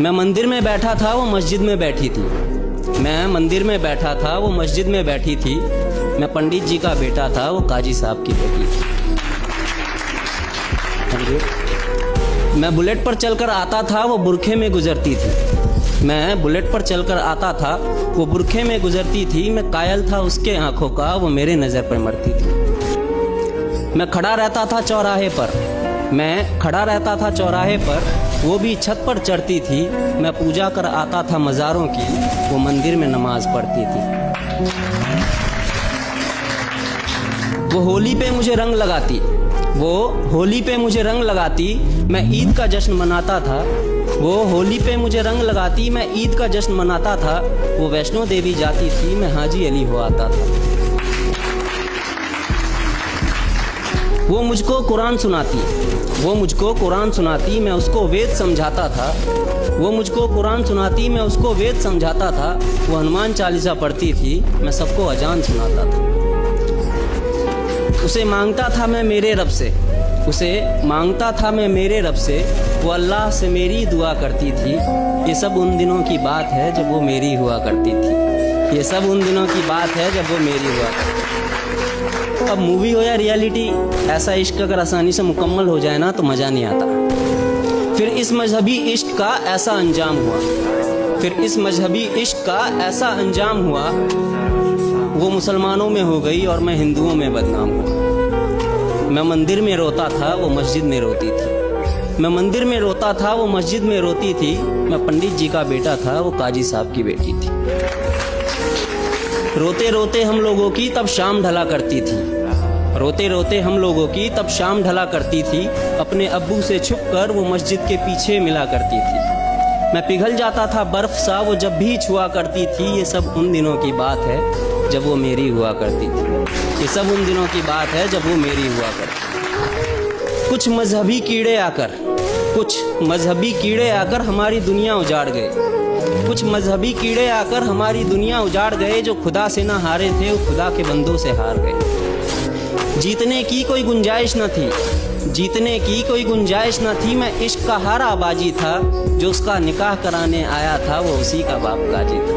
मैं मंदिर में बैठा था, वो मस्जिद में बैठी थी। मैं मंदिर में बैठा था, वो मस्जिद में बैठी थी। मैं पंडित जी का बेटा था, वो काजी साहब की बेटी थी। मैं बुलेट पर चलकर आता था, वो बुरखे में गुजरती थी। मैं बुलेट पर चलकर आता था, वो बुरखे में गुजरती थी। मैं कायल था उसके आंखों का, वो मेरे नज़र पर मरती थी। मैं खड़ा रहता था चौराहे पर, मैं खड़ा रहता था चौराहे पर, वो भी छत पर चढ़ती थी। मैं पूजा कर आता था मज़ारों की, वो मंदिर में नमाज पढ़ती थी। वो होली पे मुझे रंग लगाती, वो होली पे मुझे रंग लगाती। मैं ईद का जश्न मनाता था। वो होली पे मुझे रंग लगाती, मैं ईद का जश्न मनाता था। वो वैष्णो देवी जाती थी, मैं हाजी अली हो आता था। वो मुझको कुरान सुनाती, वो मुझको कुरान सुनाती, मैं उसको वेद समझाता था। वो मुझको कुरान सुनाती, मैं उसको वेद समझाता था। वो हनुमान चालीसा पढ़ती थी, मैं सबको अजान सुनाता था। उसे मांगता था मैं मेरे रब से, उसे मांगता था मैं मेरे रब से। वो अल्लाह से मेरी दुआ करती थी। ये सब उन दिनों की बात है जब वो मेरी हुआ करती थी। ये सब उन दिनों की बात है जब वो मेरी हुआ करती थी। अब मूवी हो या रियलिटी, ऐसा इश्क अगर आसानी से मुकम्मल हो जाए ना तो मज़ा नहीं आता। फिर इस मजहबी इश्क का ऐसा अंजाम हुआ, फिर इस मजहबी इश्क का ऐसा अंजाम हुआ। वो मुसलमानों में हो गई और मैं हिंदुओं में बदनाम हुआ। मैं मंदिर में रोता था, वो मस्जिद में रोती थी। मैं मंदिर में रोता था, वो मस्जिद में रोती थी। मैं पंडित जी का बेटा था, वो काजी साहब की बेटी थी। रोते रोते हम लोगों की तब शाम ढला करती थी। रोते रोते हम लोगों की तब शाम ढला करती थी। अपने अब्बू से छुपकर वो मस्जिद के पीछे मिला करती थी। मैं पिघल जाता था बर्फ सा, वो जब भी छुआ करती थी। ये सब उन दिनों की बात है जब वो मेरी हुआ करती थी। ये सब उन दिनों की बात है जब वो मेरी हुआ करती थी। कुछ मजहबी कीड़े आकर, कुछ मजहबी कीड़े आकर हमारी दुनिया उजाड़ गए। कुछ मजहबी कीड़े आकर हमारी दुनिया उजाड़ गए। जो खुदा से ना हारे थे, वो खुदा के बंदों से हार गए। जीतने की कोई गुंजाइश न थी, जीतने की कोई गुंजाइश न थी। मैं इश्क का हारा बाजी था। जो उसका निकाह कराने आया था, वो उसी का बाप काजी था।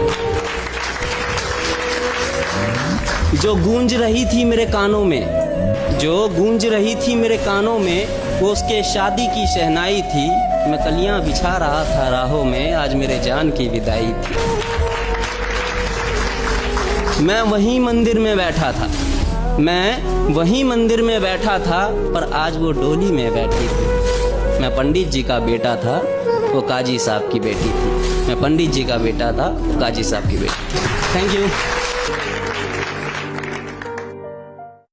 जो गूंज रही थी मेरे कानों में, जो गूंज रही थी मेरे कानों में, वो उसके शादी की शहनाई थी। मैं कलियां बिछा रहा था राहों में, आज मेरे जान की विदाई थी। मैं वहीं मंदिर में बैठा था, मैं वहीं मंदिर में बैठा था, पर आज वो डोली में बैठी थी। मैं पंडित जी का बेटा था, वो काजी साहब की बेटी थी। मैं पंडित जी का बेटा था, वो काजी साहब की बेटी। Thank you.